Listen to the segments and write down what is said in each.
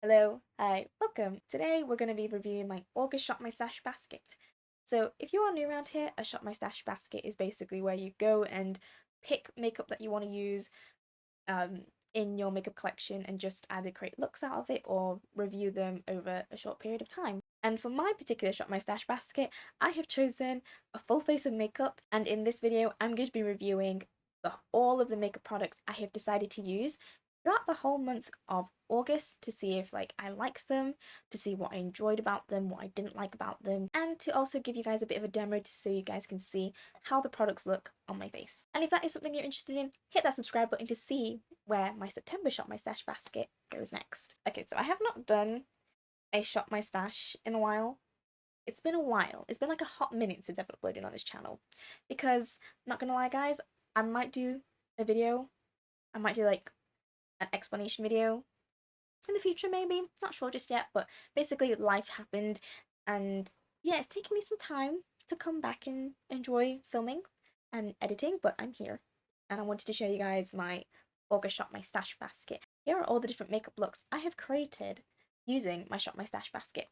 Hello, hi, welcome. Today we're going to be reviewing my August Shop My Stash basket. So if you are new around here, a Shop My Stash basket is basically where you go and pick makeup that you want to use in your makeup collection and just either create looks out of it or review them over a short period of time. And for my particular Shop My Stash basket, I have chosen a full face of makeup, and in this video I'm going to be reviewing all of the makeup products I have decided to use throughout the whole month of August to see if I like them, to see what I enjoyed about them, what I didn't like about them, and to also give you guys a bit of a demo so you guys can see how the products look on my face. And if that is something you're interested in, hit that subscribe button to see where my September Shop My Stash basket goes next. Okay, so I have not done a Shop My Stash in a while. It's been a while. It's been like a hot minute since I've uploaded on this channel. Because, not gonna lie guys, I might do a video. I might do like an explanation video in the future maybe. Not sure just yet, but basically life happened and yeah, it's taken me some time to come back and enjoy filming and editing, but I'm here. And I wanted to show you guys my August Shop My Stash basket. Here are all the different makeup looks I have created using my Shop My Stash basket.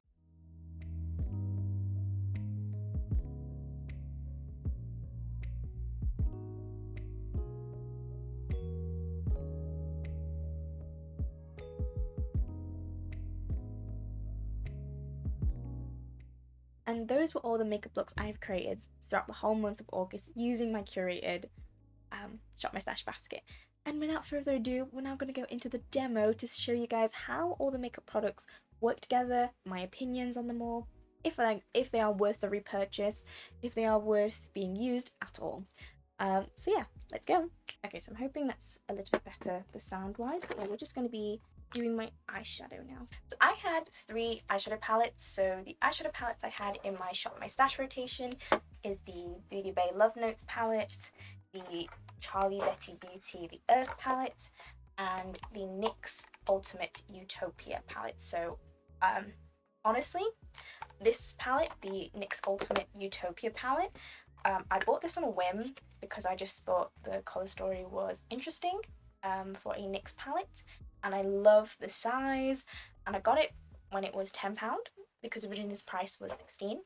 And those were all the makeup looks I have created throughout the whole month of August using my curated Shop My Stash basket. And without further ado, we're now going to go into the demo to show you guys how all the makeup products work together, my opinions on them all, if they are worth the repurchase, if they are worth being used at all. So yeah, let's go. Okay, so I'm hoping that's a little bit better the sound wise, but we're just going to be doing my eyeshadow now. So I had 3 eyeshadow palettes. So the eyeshadow palettes I had in my Shop My Stash rotation is the Beauty Bay Love Notes palette, the Charlie Betty Beauty The Earth palette, and the NYX Ultimate Utopia palette. So honestly, this palette, the NYX Ultimate Utopia palette, I bought this on a whim because I just thought the colour story was interesting for a NYX palette, and I love the size, and I got it when it was £10 because originally this price was £16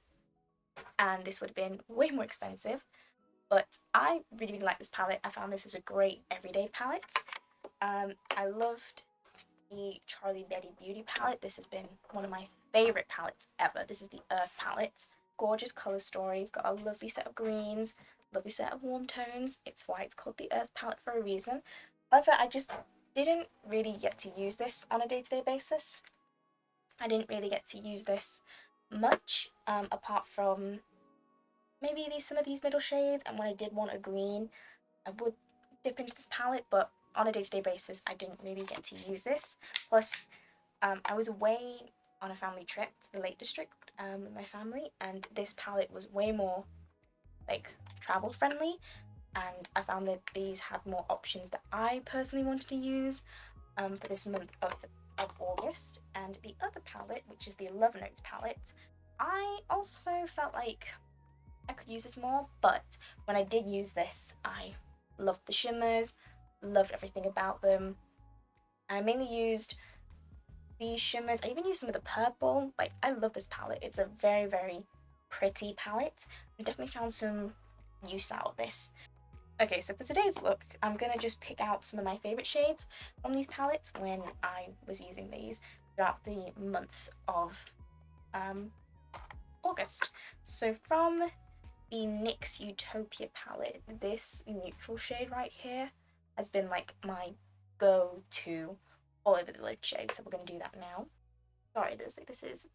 and this would have been way more expensive, but I really like this palette. I found this as a great everyday palette. I loved the Charlie Betty Beauty palette. This has been one of my favourite palettes ever. This is the Earth palette. Gorgeous colour story. It's got a lovely set of greens, lovely set of warm tones. It's why it's called the Earth palette for a reason. However, I just didn't really get to use this on a day-to-day basis. I didn't really get to use this much, apart from maybe some of these middle shades, and when I did want a green, I would dip into this palette, but on a day-to-day basis, I didn't really get to use this. Plus, I was away on a family trip to the Lake District with my family, and this palette was way more travel friendly, and I found that these had more options that I personally wanted to use for this month of August. And the other palette, which is the Love Notes palette, I also felt like I could use this more, but when I did use this, I loved the shimmers, loved everything about them. I mainly used these shimmers. I even used some of the purple. I love this palette. It's a very, very pretty palette. I definitely found some use out of this. Okay, so for today's look, I'm going to just pick out some of my favourite shades from these palettes when I was using these throughout the month of August. So from the NYX Utopia palette, this neutral shade right here has been my go-to all over the lid shade, so we're going to do that now. Sorry, this is...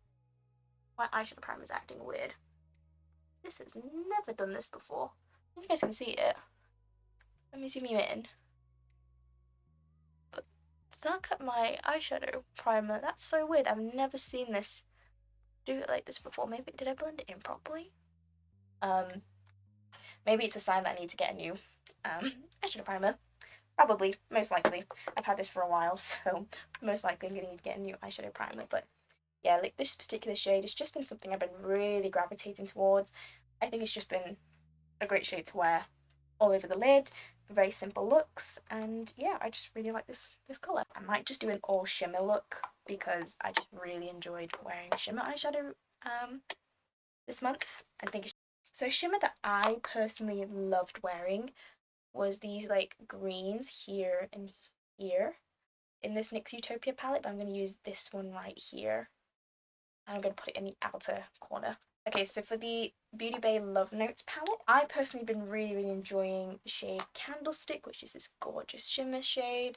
my eyeshadow primer is acting weird. This has never done this before. You guys can see it. Let me zoom you in. But look at my eyeshadow primer. That's so weird. I've never seen this do it like this before. Maybe did I blend it in properly? Maybe it's a sign that I need to get a new eyeshadow primer. Probably, most likely. I've had this for a while, so most likely I'm going to need to get a new eyeshadow primer. But yeah, this particular shade has just been something I've been really gravitating towards. I think it's just been a great shade to wear all over the lid. Very simple looks, and yeah, I just really like this colour. I might just do an all shimmer look because I just really enjoyed wearing shimmer eyeshadow this month. I think so. Shimmer that I personally loved wearing was these like greens here and here in this NYX Utopia palette, but I'm going to use this one right here. And I'm going to put it in the outer corner. Okay, so for the Beauty Bay Love Notes palette, I personally been really enjoying the shade Candlestick, which is this gorgeous shimmer shade,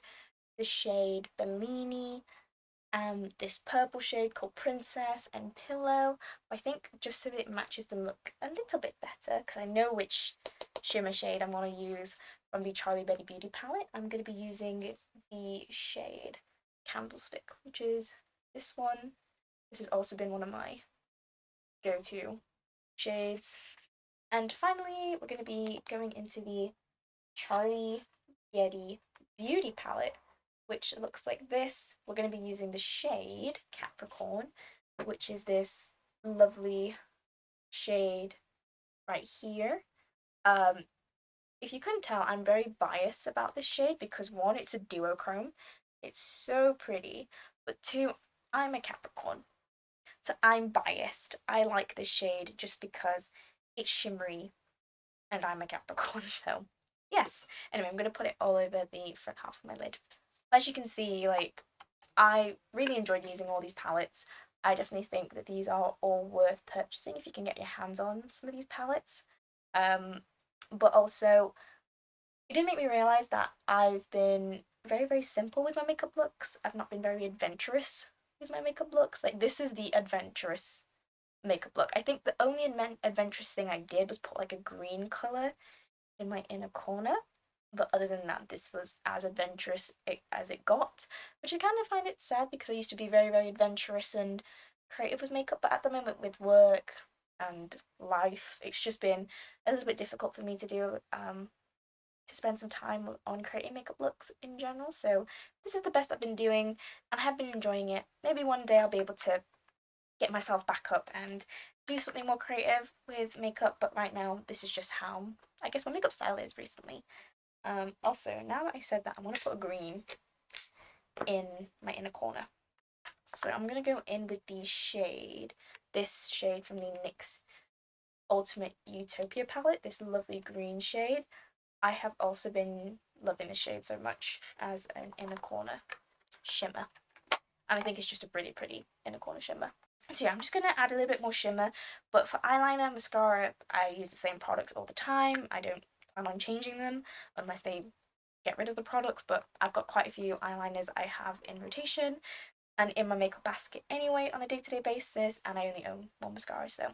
the shade Bellini, this purple shade called Princess, and Pillow. I think just so that it matches the look a little bit better, because I know which shimmer shade I'm going to use from the Charlie Betty Beauty palette. I'm going to be using the shade Candlestick, which is this one. This has also been one of my go-to shades. And finally, we're going to be going into the Charlie Betty Beauty palette, which looks like this. We're going to be using the shade Capricorn, which is this lovely shade right here. If you couldn't tell, I'm very biased about this shade because one, it's a duochrome. It's so pretty. But two, I'm a Capricorn. So I'm biased. I like this shade just because it's shimmery and I'm a Capricorn, so yes. Anyway, I'm going to put it all over the front half of my lid. As you can see, like, I really enjoyed using all these palettes. I definitely think that these are all worth purchasing if you can get your hands on some of these palettes. But also, it did make me realise that I've been very simple with my makeup looks. I've not been very adventurous with my makeup looks. Like, this is the adventurous makeup look. I think the only adventurous thing I did was put like a green colour in my inner corner. But other than that, this was as adventurous as it got, which I kind of find it sad because I used to be very adventurous and creative with makeup, but at the moment with work and life, it's just been a little bit difficult for me to do, to spend some time on creating makeup looks in general. So this is the best I've been doing, and I have been enjoying it. Maybe one day I'll be able to get myself back up and do something more creative with makeup, but right now this is just how I guess my makeup style is recently. Also, now that I said that, I want to put a green in my inner corner. So I'm going to go in with the shade, this shade from the NYX Ultimate Utopia palette, this lovely green shade. I have also been loving this shade so much as an inner corner shimmer. And I think it's just a really pretty inner corner shimmer. So yeah, I'm just going to add a little bit more shimmer, but for eyeliner, mascara, I use the same products all the time. I don't plan on changing them unless they get rid of the products, but I've got quite a few eyeliners I have in rotation and in my makeup basket anyway on a day-to-day basis, and I only own one mascara, so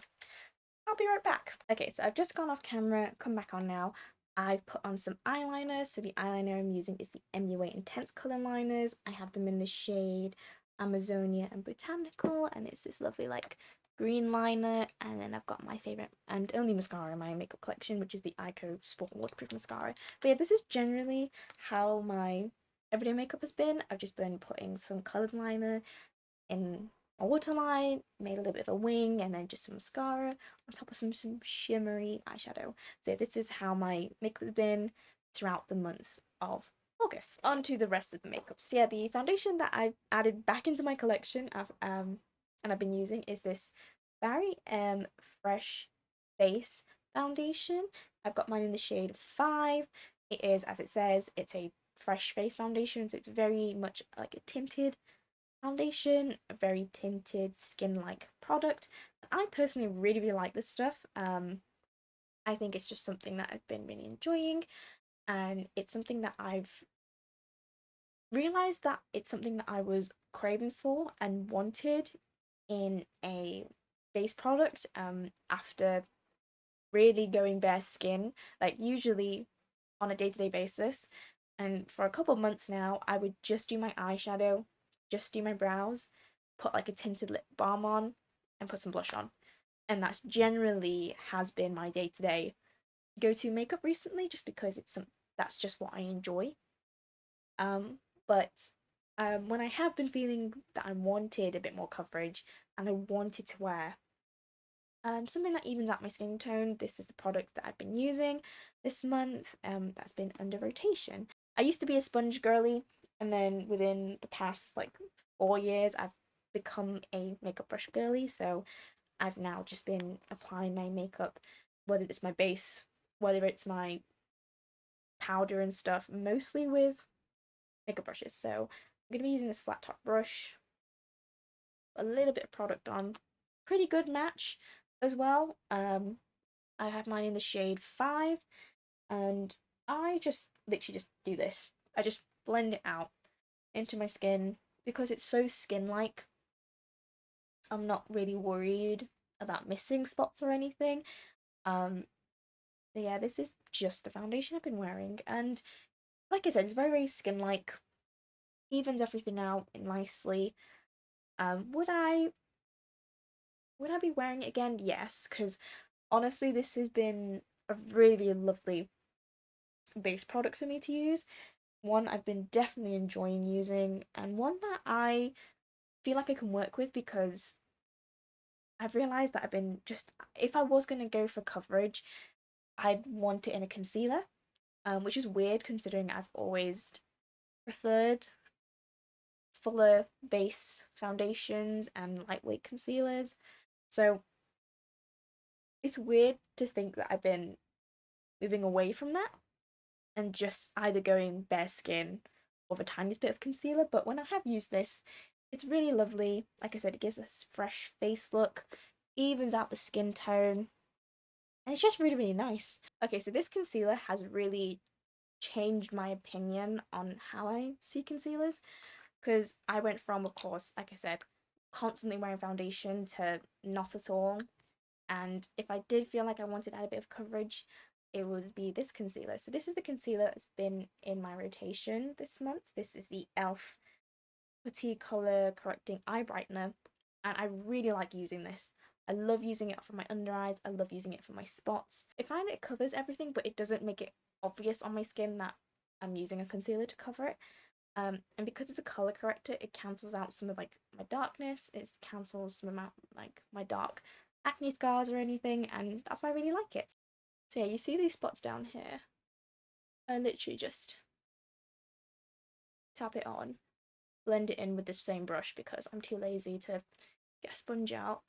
I'll be right back. Okay, so I've just gone off camera, come back on now. I've put on some eyeliner, so the eyeliner I'm using is the MUA Intense Colour Liners. I have them in the shade Amazonia and Botanical, and it's this lovely like green liner. And then I've got my favourite and only mascara in my makeup collection, which is the Ico Sport Waterproof Mascara. But yeah, this is generally how my everyday makeup has been. I've just been putting some coloured liner in a waterline, made a little bit of a wing, and then just some mascara on top of some shimmery eyeshadow. So this is how my makeup has been throughout the months of August. On to the rest of the makeup. So yeah, the foundation that I've added back into my collection and I've been using is this Barry Fresh Face foundation. I've got mine in the shade 5. It is, as it says, it's a fresh face foundation, so it's very much like a tinted foundation, a very tinted skin-like product. I personally really like this stuff. I think it's just something that I've been really enjoying, and it's something that I've realized that it's something that I was craving for and wanted in a base product after really going bare skin, like usually on a day-to-day basis. And for a couple of months now, I would just do my eyeshadow, just do my brows, put like a tinted lip balm on, and put some blush on. And that's generally has been my day-to-day go-to makeup recently, just because that's just what I enjoy. But when I have been feeling that I wanted a bit more coverage and I wanted to wear something that evens out my skin tone, this is the product that I've been using this month. That's been under rotation. I used to be a sponge girly, and then within the past like 4 years I've become a makeup brush girly, so I've now just been applying my makeup, whether it's my base, whether it's my powder and stuff, mostly with makeup brushes. So I'm going to be using this flat top brush, a little bit of product on, pretty good match as well. I have mine in the shade 5, and I just literally just do this. I just blend it out into my skin because it's so skin-like. I'm not really worried about missing spots or anything. But yeah, this is just the foundation I've been wearing, and like I said, it's very, very skin-like, evens everything out nicely. Would I be wearing it again? Yes, because honestly, this has been a really lovely base product for me to use. One I've been definitely enjoying using, and one that I feel like I can work with because I've realised that I've been just, if I was going to go for coverage, I'd want it in a concealer, which is weird considering I've always preferred fuller base foundations and lightweight concealers. So it's weird to think that I've been moving away from that and just either going bare skin or the tiniest bit of concealer. But when I have used this, it's really lovely. Like I said, it gives a fresh face look, evens out the skin tone, and it's just really, really nice. Okay, so this concealer has really changed my opinion on how I see concealers, because I went from, of course, like I said, constantly wearing foundation to not at all. And if I did feel like I wanted to add a bit of coverage, it would be this concealer. So this is the concealer that's been in my rotation this month. This is the e.l.f. Putty Color Correcting Eye Brightener, and I really like using this. I love using it for my under eyes. I love using it for my spots. I find it covers everything, but it doesn't make it obvious on my skin that I'm using a concealer to cover it. And because it's a color corrector, it cancels out some of like my darkness. It cancels some of my dark acne scars or anything, and that's why I really like it. So yeah, you see these spots down here? I literally just tap it on, blend it in with this same brush because I'm too lazy to get a sponge out,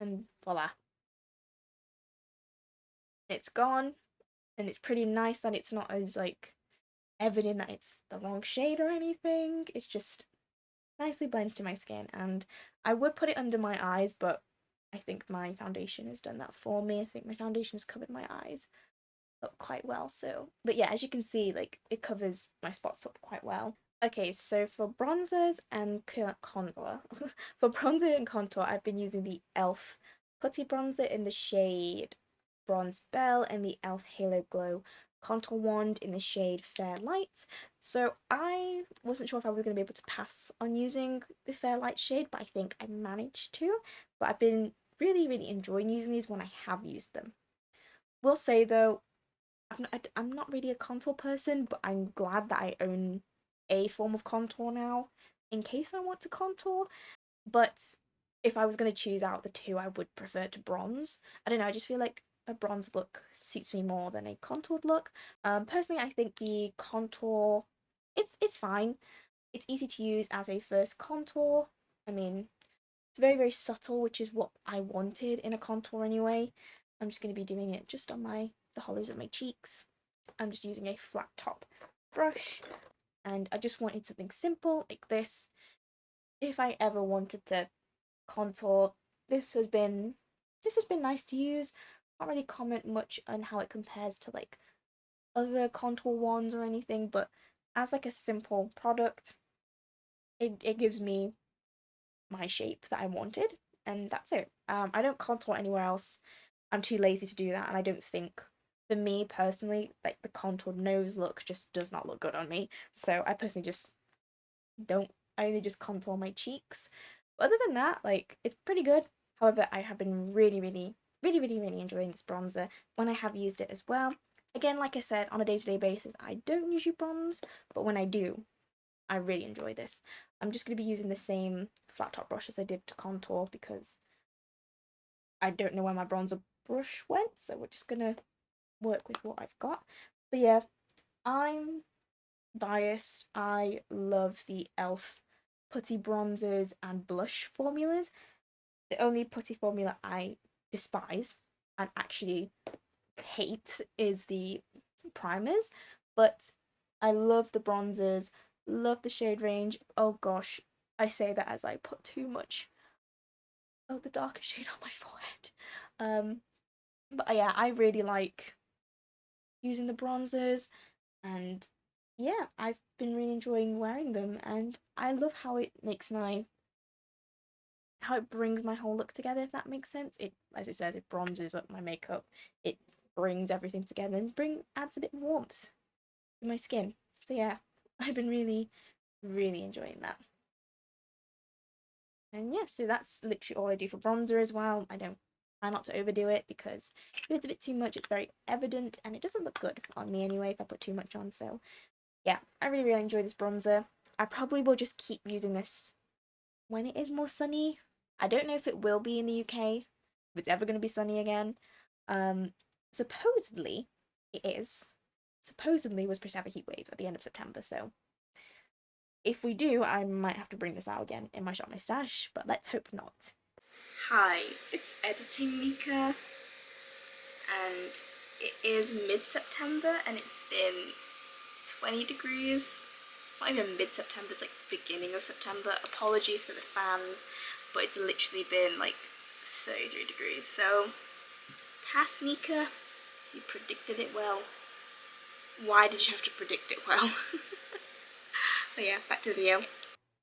and voila, it's gone. And it's pretty nice that it's not as like evident that it's the wrong shade or anything. It's just nicely blends to my skin, and I would put it under my eyes, but I think my foundation has done that for me. I think my foundation has covered my eyes up quite well. So, but yeah, as you can see, like it covers my spots up quite well. Okay, so for bronzers and contour, for bronzer and contour, I've been using the e.l.f. Putty Bronzer in the shade Bronze Belle and the e.l.f. Halo Glow Contour Wand in the shade Fair Light. So I wasn't sure if I was going to be able to pass on using the Fair Light shade, but I think I managed to. But I've been really, really enjoying using these when I have used them. Will say though, I'm not really a contour person, but I'm glad that I own a form of contour now in case I want to contour. But if I was going to choose out the two, I would prefer to bronze. I don't know, I just feel like a bronze look suits me more than a contoured look. Personally, I think the contour, it's fine. It's easy to use as a first contour. I mean, it's very, very subtle, which is what I wanted in a contour anyway. I'm just going to be doing it just on the hollows of my cheeks. I'm just using a flat top brush, and I just wanted something simple like this. If I ever wanted to contour, this has been nice to use. Can't really comment much on how it compares to like other contour wands or anything, but as like a simple product, it gives me my shape that I wanted, and that's it. I don't contour anywhere else. I'm too lazy to do that, and I don't think, for me personally, like the contoured nose look just does not look good on me. So I personally just don't. I only just contour my cheeks. But other than that, like it's pretty good. However, I have been really, really, really, really, really enjoying this bronzer when I have used it as well. Again, like I said, on a day-to-day basis, I don't usually bronze, but when I do, I really enjoy this. I'm just going to be using the same flat top brush as I did to contour because I don't know where my bronzer brush went, so we're just going to work with what I've got. But yeah, I'm biased. I love the e.l.f. putty bronzers and blush formulas. The only putty formula I despise and actually hate is the primers, but I love the bronzers, love the shade range. Oh gosh, I say that as I put too much of the darker shade on my forehead. But yeah, I really like using the bronzers, and yeah, I've been really enjoying wearing them, and I love how it makes how it brings my whole look together, if that makes sense. It, as it says, it bronzes up my makeup. It brings everything together and adds a bit of warmth to my skin. So yeah, I've been really enjoying that. And yeah, so that's literally all I do for bronzer as well. I don't try not to overdo it because if it's a bit too much, it's very evident and it doesn't look good on me anyway if I put too much on. So yeah, I really enjoy this bronzer. I probably will just keep using this when it is more sunny. I don't know if it will be in the UK, if it's ever going to be sunny again. Um, supposedly it is. Supposedly we're supposed to have a heat wave at the end of September, so if we do, I might have to bring this out again in my shop my stash, but let's hope not. Hi, it's Editing Mika, and it is mid-September and it's been 20 degrees. It's not even mid-September, it's like beginning of September. Apologies for the fans, but it's literally been like 33 degrees. So, pass Nika, you predicted it well. Why did you have to predict it well? But yeah, back to the video.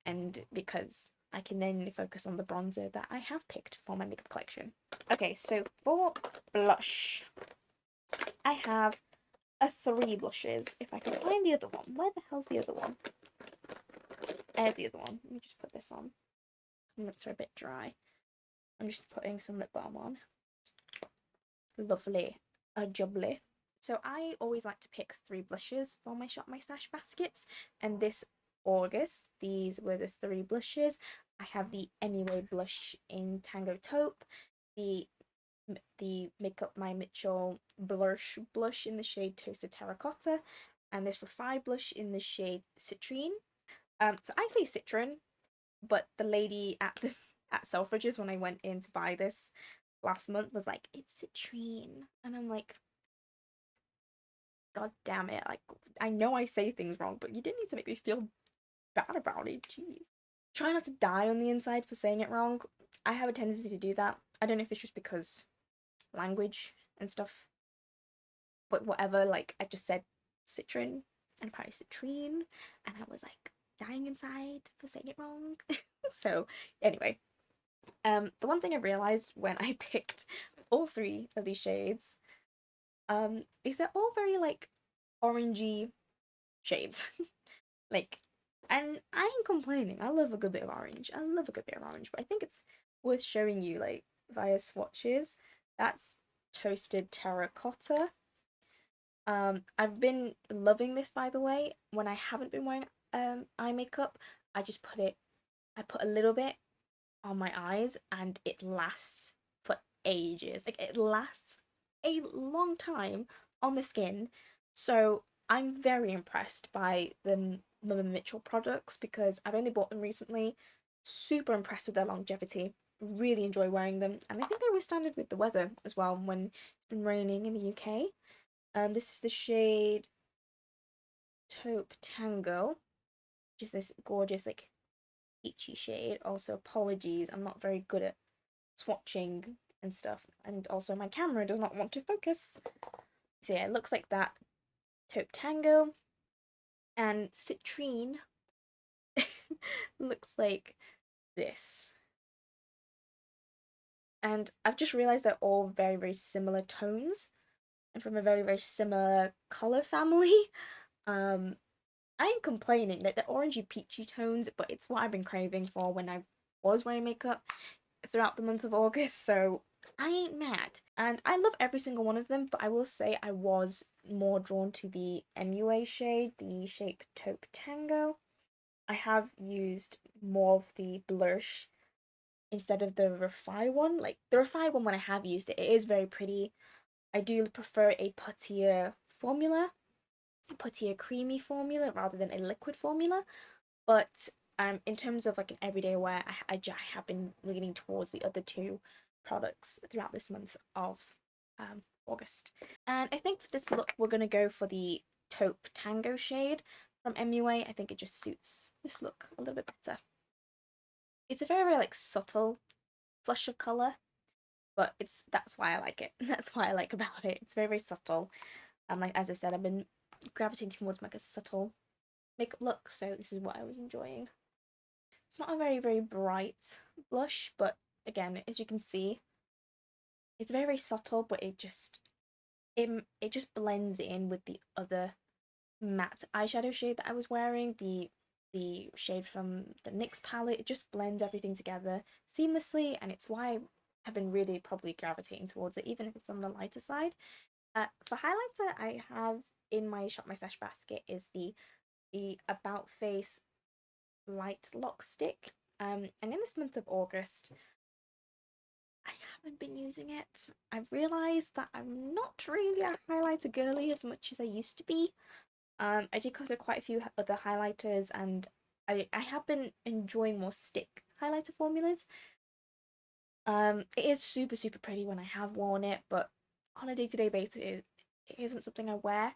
And because I can then focus on the bronzer that I have picked for my makeup collection. Okay, so for blush, I have three blushes. If I can find the other one. Where the hell's the other one? There's the other one. Let me just put this on. My lips are a bit dry. I'm just putting some lip balm on. Lovely. Jubbly. So I always like to pick three blushes for my shop my stash baskets, and this August these were the three blushes. I have the MUA blush in Tango Taupe, the Makeup My Mitchell blush in the shade Toasted Terracotta, and this Refy blush in the shade Citrine. So I say Citron, but the lady at the at Selfridges when I went in to buy this last month was like, "It's Citrine," and I'm like, God damn it! Like, I know I say things wrong, but you didn't need to make me feel bad about it. Jeez. Try not to die on the inside for saying it wrong. I have a tendency to do that. I don't know if it's just because language and stuff, but whatever. Like, I just said citron and probably citrine, and I was like dying inside for saying it wrong. So anyway, the one thing I realized when I picked all three of these shades, is they're all very like orangey shades. Like, and I ain't complaining. I love a good bit of orange. I love a good bit of orange, but I think it's worth showing you like via swatches. That's Toasted Terracotta. I've been loving this, by the way. When I haven't been wearing eye makeup, I just I put a little bit on my eyes and it lasts for ages. Like, it lasts a long time on the skin. So I'm very impressed by the Mitchell products because I've only bought them recently. Super impressed with their longevity. Really enjoy wearing them, and I think they withstand it with the weather as well when it's been raining in the UK. This is the shade Taupe Tango, which is this gorgeous like peachy shade. Also, apologies, I'm not very good at swatching and stuff, and also my camera does not want to focus. So yeah, it looks like that. Taupe Tango and Citrine looks like this. And I've just realized they're all very similar tones and from a very similar color family. Um, I ain't complaining, like they're orangey peachy tones, but it's what I've been craving for when I was wearing makeup throughout the month of August, so I ain't mad. And I love every single one of them, but I will say I was more drawn to the MUA shade, the shape Taupe Tango. I have used more of the blush instead of the Refy one. Like, the Refy one, when I have used it, it is very pretty. I do prefer a puttier formula. puttier creamy formula rather than a liquid formula. But in terms of like an everyday wear, I have been leaning towards the other two products throughout this month of August. And I think for this look, we're going to go for the Taupe Tango shade from MUA. I think it just suits this look a little bit better. It's a very, very like subtle flush of colour, but that's why I like it. That's why I like about it. It's very, very subtle. Like as I said, I've been gravitating towards like a subtle makeup look, so this is what I was enjoying. It's not a very, very bright blush, but again, as you can see, it's very, very subtle, but it just blends in with the other matte eyeshadow shade that I was wearing, the shade from the NYX palette. It just blends everything together seamlessly, and it's why I've been really probably gravitating towards it, even if it's on the lighter side. For highlighter, I have in my Shop My Stash basket is the About Face Light Lock Stick. And in this month of August, I haven't been using it. I've realised that I'm not really a highlighter girly as much as I used to be. I did cut quite a few other highlighters, and I have been enjoying more stick highlighter formulas. It is super, super pretty when I have worn it, but on a day-to-day basis, it isn't something I wear.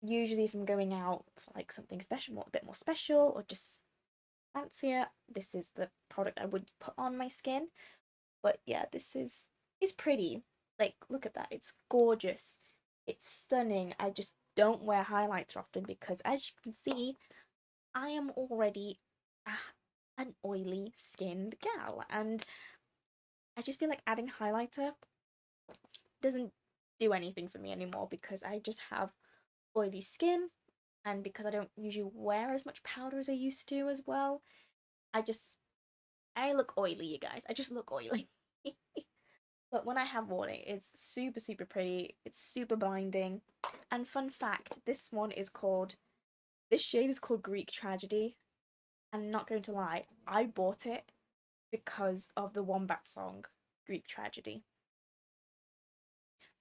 Usually if I'm going out for like something special, a bit more special, or just fancier, this is the product I would put on my skin. But yeah, this is pretty. Like, look at that. It's gorgeous. It's stunning. I just don't wear highlighter often because, as you can see, I am already an oily skinned gal, and I just feel like adding highlighter doesn't do anything for me anymore because I just have oily skin, and because I don't usually wear as much powder as I used to as well. I look oily, you guys. I just look oily. But when I have worn it, it's super, super pretty. It's super blinding. And fun fact, this shade is called Greek Tragedy. And I'm not going to lie, I bought it because of the Wombat song, Greek Tragedy.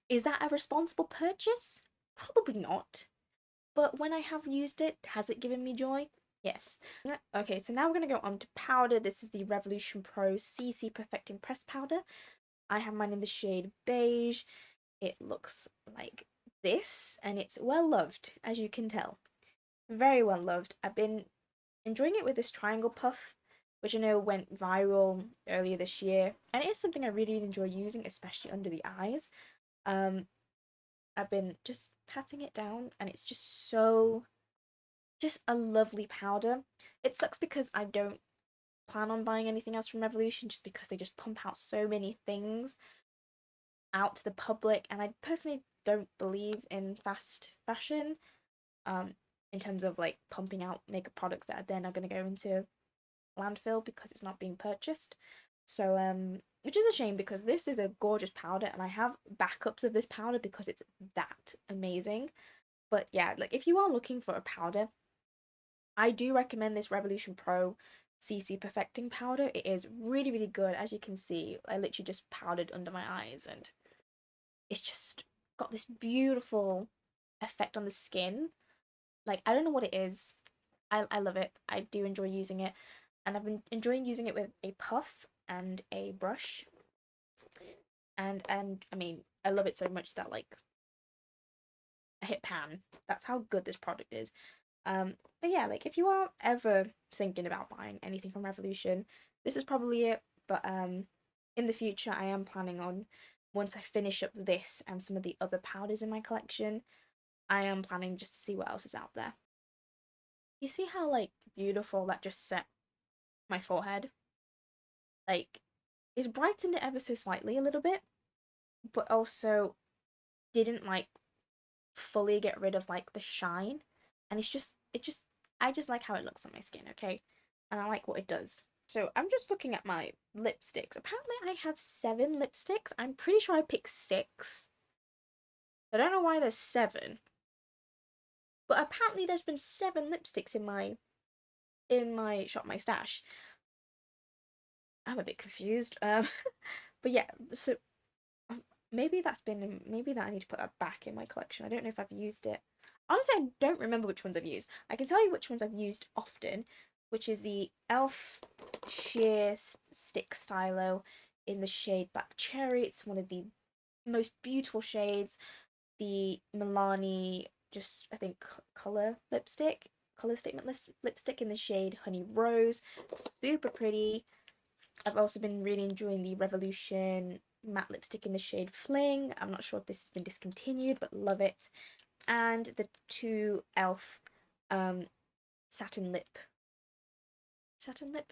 Is that a responsible purchase? Probably not. But when I have used it, has it given me joy? Yes. Okay, so now we're going to go on to powder. This is the Revolution Pro CC Perfecting Press Powder. I have mine in the shade beige. It looks like this, and it's well loved, as you can tell. Very well loved. I've been enjoying it with this triangle puff, which I know went viral earlier this year, and it is something I really, really enjoy using, especially under the eyes. I've been just patting it down, and it's just a lovely powder. It sucks because I don't plan on buying anything else from Revolution, just because they just pump out so many things out to the public, and I personally don't believe in fast fashion, in terms of like pumping out makeup products that are then are going to go into landfill because it's not being purchased. So which is a shame because this is a gorgeous powder, and I have backups of this powder because it's that amazing. But yeah, like if you are looking for a powder, I do recommend this Revolution Pro CC Perfecting Powder. It is really, really good. As you can see, I literally just powdered under my eyes, and it's just got this beautiful effect on the skin. Like, I don't know what it is. I love it. I do enjoy using it. And I've been enjoying using it with a puff and a brush. And I mean, I love it so much that like I hit pan. That's how good this product is. But yeah, like if you are ever thinking about buying anything from Revolution, this is probably it. But in the future, I am planning on, once I finish up this and some of the other powders in my collection, I am planning just to see what else is out there. You see how like beautiful that just set my forehead? Like, it's brightened it ever so slightly a little bit, but also didn't like fully get rid of like the shine. And I just like how it looks on my skin, okay? And I like what it does. So I'm just looking at my lipsticks. Apparently I have 7 lipsticks. I'm pretty sure I picked 6. I don't know why there's 7. But apparently there's been 7 lipsticks in my Shop My Stash. I'm a bit confused. But yeah, so maybe that I need to put that back in my collection. I don't know if I've used it. Honestly, I don't remember which ones I've used. I can tell you which ones I've used often, which is the e.l.f. Sheer Stick Stylo in the shade Black Cherry. It's one of the most beautiful shades. The Milani, just I think color statement lipstick in the shade Honey Rose, super pretty. I've also been really enjoying the Revolution matte lipstick in the shade Fling. I'm not sure if this has been discontinued, but love it. And the two e.l.f. Satin lip,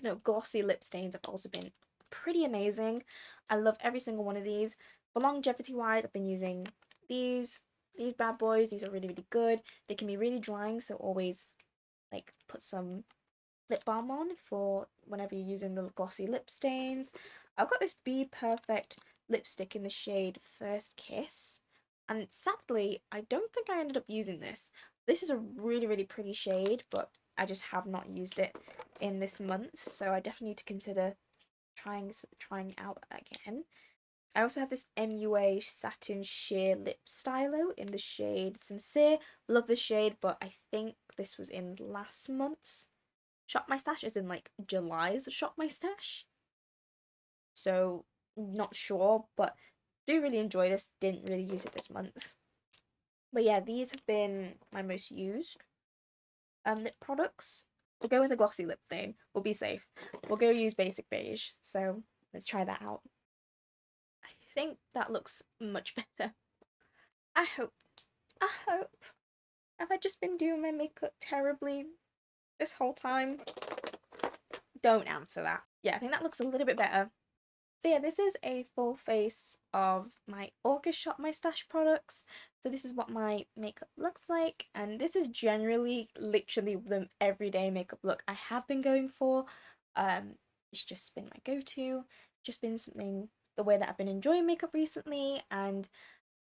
no, glossy lip stains have also been pretty amazing. I love every single one of these. For longevity wise, I've been using these bad boys. These are really, really good. They can be really drying, so always like put some lip balm on for whenever you're using the glossy lip stains. I've got this Be Perfect lipstick in the shade First Kiss, and sadly I don't think I ended up using this. This is a really, really pretty shade, but I just have not used it in this month, so I definitely need to consider trying out again. I also have this MUA Satin Sheer Lip Stylo in the shade Sincere. Love this shade, but I think this was in last month's Shop My Stash, as in like July's Shop My Stash. So not sure, but do really enjoy this. Didn't really use it this month. But yeah, these have been my most used lip products. We'll go with a glossy lip stain. We'll be safe. We'll go use Basic Beige. So let's try that out. I think that looks much better. I hope. I hope. Have I just been doing my makeup terribly this whole time? Don't answer that. Yeah, I think that looks a little bit better. So yeah, this is a full face of my August Shop My Stash products. So this is what my makeup looks like, and this is generally literally the everyday makeup look I have been going for. It's just been my go-to, just been something the way that I've been enjoying makeup recently, and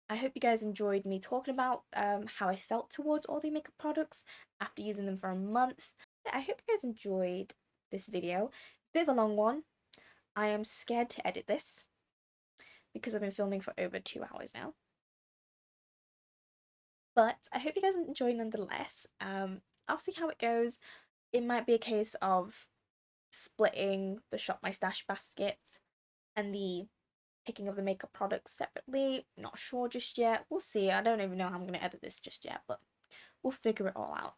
I hope you guys enjoyed me talking about how I felt towards all the makeup products after using them for a month. I hope you guys enjoyed this video. It's a bit of a long one. I am scared to edit this because I've been filming for over 2 hours now. But I hope you guys enjoy nonetheless. I'll see how it goes. It might be a case of splitting the Shop My Stash basket and the picking of the makeup products separately. Not sure just yet. We'll see. I don't even know how I'm going to edit this just yet, but we'll figure it all out.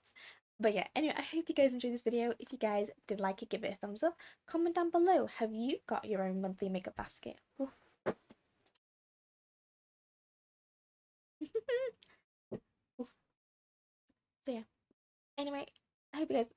But yeah, anyway, I hope you guys enjoyed this video. If you guys did like it, give it a thumbs up. Comment down below, have you got your own monthly makeup basket? So yeah, anyway, I hope you guys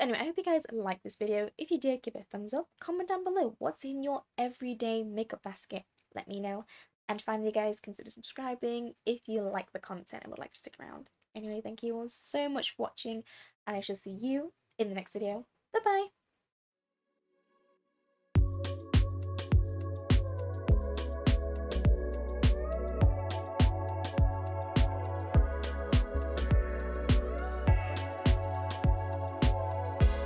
I hope you guys liked this video. If you did, give it a thumbs up. Comment down below what's in your everyday makeup basket. Let me know. And finally, guys, consider subscribing if you like the content and would like to stick around. Anyway, thank you all so much for watching, and I shall see you in the next video. Bye bye!